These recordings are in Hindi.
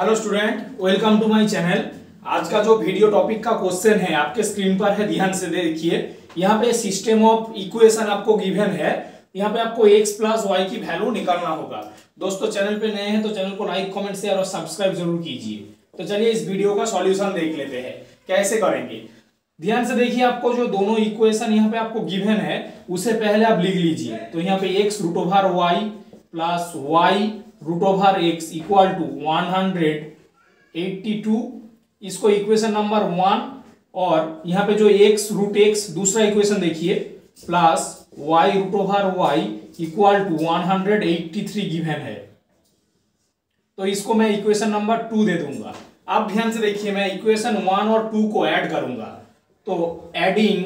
Hello student, welcome to my channel. आज का जो वीडियो टॉपिक का क्वेश्चन है आपके स्क्रीन पर है, ध्यान से देखिए। यहाँ पे सिस्टम ऑफ इक्वेशन आपको गिवन है। यहाँ पे आपको x प्लस वाई की वैल्यू निकालना होगा। दोस्तों चैनल पे नए हैं तो चैनल को लाइक कमेंट शेयर और सब्सक्राइब जरूर कीजिए। तो चलिए इस वीडियो का सॉल्यूशन देख लेते हैं कैसे करेंगे। ध्यान से देखिए, आपको जो दोनों इक्वेशन यहाँ पे आपको गिवन है उसे पहले आप लिख लीजिए। तो यहाँ पे x root over y plus y root over x equal to 182, इसको इक्वेशन नंबर 1। और यहाँ पे जो x रूट एक्स दूसरा इक्वेशन देखिए plus y root over y equal to 183 given है। तो इसको मैं इक्वेशन नंबर 2 दे दूंगा। अब ध्यान से देखिए, मैं इक्वेशन 1 और 2 को ऐड करूंगा। तो adding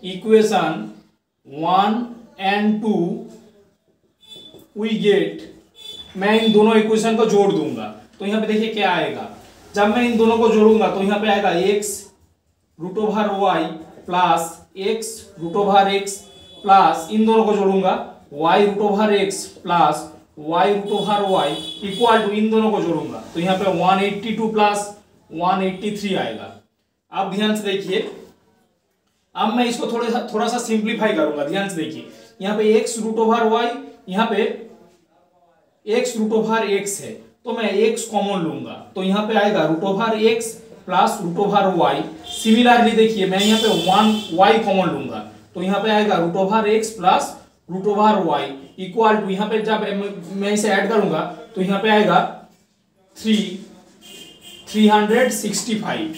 equation 1 and 2 we get, मैं इन दोनों इक्वेशन को जोड़ दूंगा। तो यहाँ पे देखिए क्या आएगा। जब मैं इन दोनों को जोड़ूंगा तो यहाँ पे आएगा x root over y plus x root over x plus इन दोनों को जोड़ूंगा y root over x plus y root over y equal to इन दोनों को जोड़ूंगा तो यहाँ पे 182 प्लस 183 आएगा। अब ध्यान से देखिए, अब मैं इसको थोड़ा सा सिंप्लीफाई करूंगा। ध्यान से देखिए, यहाँ पे x रूट ओवर वाई, यहाँ पे x रूट ओवर एक्स है तो मैं x कॉमन लूंगा। तो यहाँ पे आएगा root over x plus root over y. Similarly देखिए, मैं यहाँ पे 1 y कॉमन लूंगा तो यहाँ पे आएगा root over x plus root over y equal to, यहाँ पे जब मैं इसे ऐड करूंगा तो यहाँ पे आएगा 365।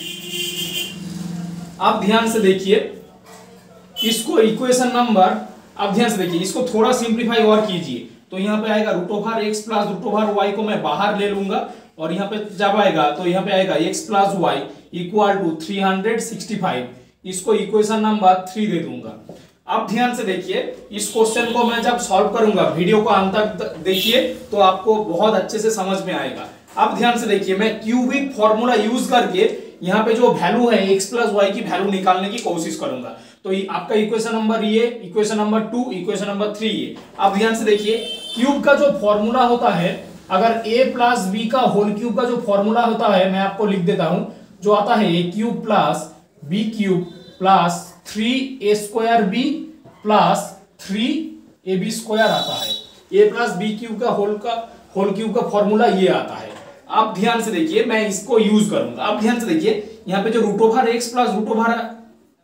अब ध्यान से देखिए इसको इक्वेशन नंबर, अब ध्यान से देखिए इसको थोड़ा सिंप्लीफाई और कीजिए। तो यहाँ पे आएगा root over x plus root over y को मैं बाहर ले लूंगा और यहाँ पे जब आएगा तो यहाँ पे आएगा x plus y equal to 365। इसको इक्वेशन नंबर 3 दे दूंगा। अब ध्यान से देखिए, इस क्वेश्चन को मैं जब सॉल्व करूंगा, वीडियो को अंत तक देखिए तो आपको बहुत अच्छे से समझ में आएगा। अब ध्यान से देखिए, मैं क्यूबिक फॉर्मूला यूज करके यहाँ पे जो वैल्यू है x प्लस वाई की वैल्यू निकालने की कोशिश करूंगा। तो आपका इक्वेशन नंबर ये, इक्वेशन नंबर 2, इक्वेशन नंबर 3 ये। अब ध्यान से देखिए, क्यूब का जो फॉर्मूला होता है, अगर a प्लस बी का होल क्यूब का जो फॉर्मूला होता है मैं आपको लिख देता हूं, जो आता है a cube plus b cube plus 3a square b plus 3ab square आता है। a प्लस बी क्यूब का होल क्यूब का फॉर्मूला ये आता है। अब ध्यान से देखिए, मैं इसको यूज करूंगा। अब ध्यान से देखिए, यहाँ पे जो root over x plus root over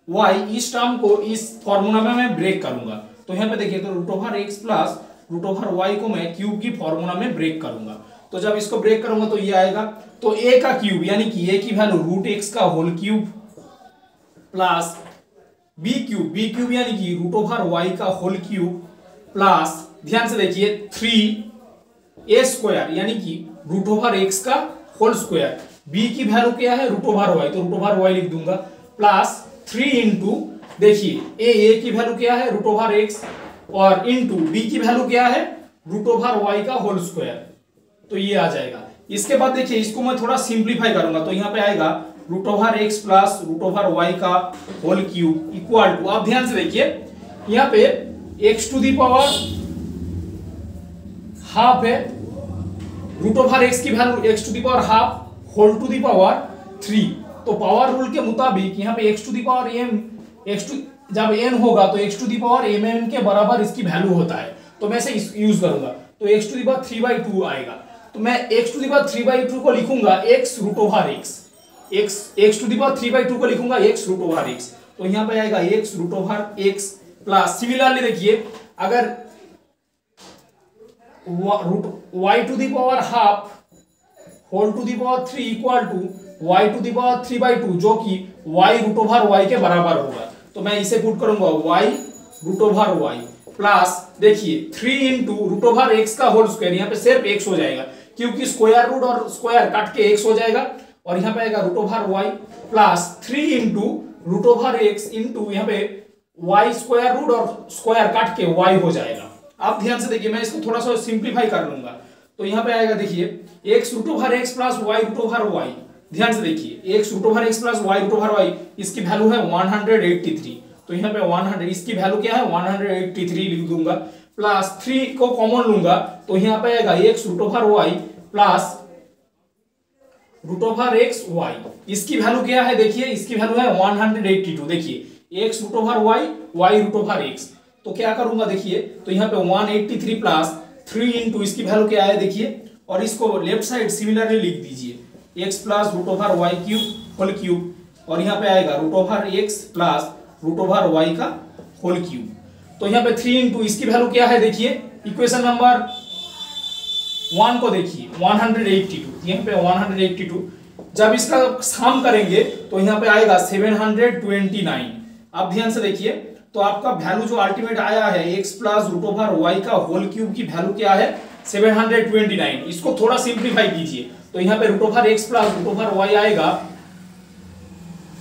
y, इस टर्म को इस फॉर्मूला में मैं ब्रेक करूंगा। तो यहाँ पे देखिए, तो root over x plus root over y को मैं क्यूब की फॉर्मूला में ब्रेक करूंगा। तो जब इसको ब्रेक करूंगा तो ये आएगा, तो a का क्यूब यानी कि a की वैल्यू रूट एक्स का whole cube plus b cube यानी कि रूट ओवर वाई का होल क्यूब प्लस, ध्यान से देखिए 3a स्क्वायर यानी कि रूट ओवर एक्स का होल स्क्वायर। b की वैल्यू क्या है, रूट ओवर वाई, तो रूट ओवर वाई लिख दूंगा प्लस 3 इंटू, देखिए a की वैल्यू क्या है, रूट ओवर एक्स, और इंटू b की वैल्यू क्या है, रूट ओवर वाई का होल स्क्वायर। तो ये आ जाएगा। इसके बाद देखिए इसको मैं थोड़ा सिंप्लीफाई करूंगा तो यहाँ पे आएगा root over x plus root over y का होल क्यूब इक्वल टू, अब ध्यान से देखिए यहाँ पे x to the power half है, रूट ओवर एक्स की value x to the power half whole to the power 3। तो पावर रूल के मुताबिक यहाँ पे x to the power m, जब n होगा तो x to the power mn के बराबर इसकी वैल्यू होता है। तो मैं इसे यूज करूंगा तो x टू दी पावर 3/2 आएगा। तो मैं x टू दी पावर 3/2 को लिखूंगा x root over x, x to the power 3/2 को लिखूंगा x रूट ओवर x। तो यहाँ पे आएगा x root over x plus, similarly देखिए अगर y to the power half whole to the power 3 equal to y to the power 3/2 जो कि y रूट ओवर y के बराबर होगा। तो मैं इसे पुट करूंगा y root over y plus, देखिए 3 इंटू रूट ओवर एक्स का होल स्क्वायर, यहाँ पे सिर्फ x हो जाएगा क्योंकि स्क्वायर रूट और स्क्वायर काट के x हो जाएगा, और यहाँ पे आएगा root over y plus 3 into root over x into यहाँ पे y स्क्वायर रूट और स्क्वायर काट के y हो जाएगा। अब ध्यान से देखिए, मैं इसको थोड़ा सा सिंप्लीफाई कर लूंगा तो यहाँ पे आएगा, देखिए x root over x plus y root over y। ध्यान से देखिए x root over x plus y root over y, इसकी वैल्यू है 183। तो यहाँ पे 100, इसकी वैल्यू क्या है 183 लिख दूंगा, प्लस 3 को कॉमन लूंगा तो यहाँ पे आएगा x root over y plus root over x y. इसकी वैल्यू क्या है देखिए, इसकी वैल्यू है 182। देखिए x root over y, y root over x. तो क्या करूंगा देखिए, तो यहाँ पे 183 प्लस 3 इंटू इसकी वैल्यू क्या है देखिए, और इसको लेफ्ट साइड सिमिलरली लिख दीजिए x plus root over y cube whole cube, और यहाँ पे आएगा root over x plus root over y का होल क्यूब। तो यहाँ पे 3 इंटू इसकी वैल्यू क्या है देखिए, इक्वेशन नंबर 1 को देखिए 182, यहाँ पे 182। जब इसका सम करेंगे तो यहाँ पे आएगा 729। अब ध्यान से देखिए, तो आपका वैल्यू जो अल्टीमेट आया है x plus root over y का होल क्यूब की वैल्यू क्या है 729। इसको थोड़ा सिंप्लीफाई कीजिए, तो यहाँ पे root over x plus root over y आएगा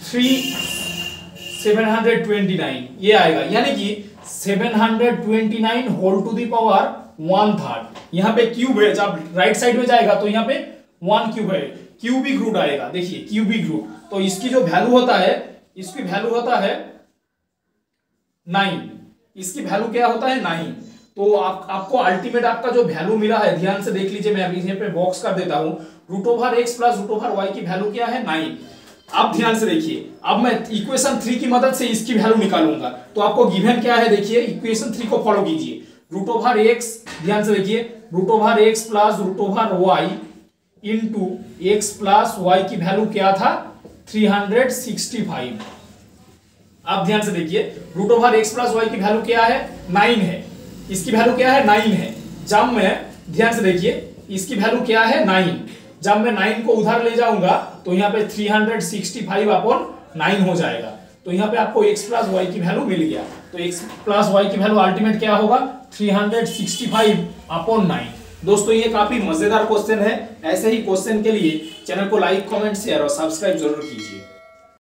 729 ये आएगा, यानी कि 729 होल टू द पावर 1/3। यहाँ पे क्यूब है, जब राइट साइड में जाएगा तो यहाँ पे 1 क्यूब है, क्यूबिक रूट आएगा। देखिए क्यूबिक रूट, तो इसकी जो वैल्यू होता है, इसकी वैल्यू होता है 9। इसकी वैल्यू क्या होता है 9। तो आपको अल्टीमेट आपका जो वैल्यू मिला है, ध्यान से देख लीजिए, मैं अभी यहाँ पे बॉक्स कर देता हूं। Root over x plus root over y की वैल्यू क्या है 9। अब ध्यान से देखिए, अब मैं इक्वेशन 3 की मदद से इसकी वैल्यू निकालूंगा। तो आपको गिवन क्या है देखिए, इक्वेशन 3 को फॉलो कीजिए। रूट ओवर एक्स, ध्यान से देखिए, root over x plus root over y into x plus y की वैल्यू क्या था 365। अब ध्यान से देखिए, root over x plus y की वैल्यू क्या है 9 है, इसकी वैल्यू क्या है 9 है। जब मैं, ध्यान से देखिए, इसकी वैल्यू क्या है 9, जब मैं 9 को उधर ले जाऊंगा तो यहाँ पे 365 अपॉन 9 हो जाएगा। तो यहाँ पे आपको x प्लस वाई की वैल्यू मिल गया। तो x प्लस वाई की वैल्यू अल्टीमेट क्या होगा 365 अपॉन 9। दोस्तों ये काफी मजेदार क्वेश्चन है। ऐसे ही क्वेश्चन के लिए चैनल को लाइक, कमेंट, शेयर और सब्सक्राइब जरूर कीजिए।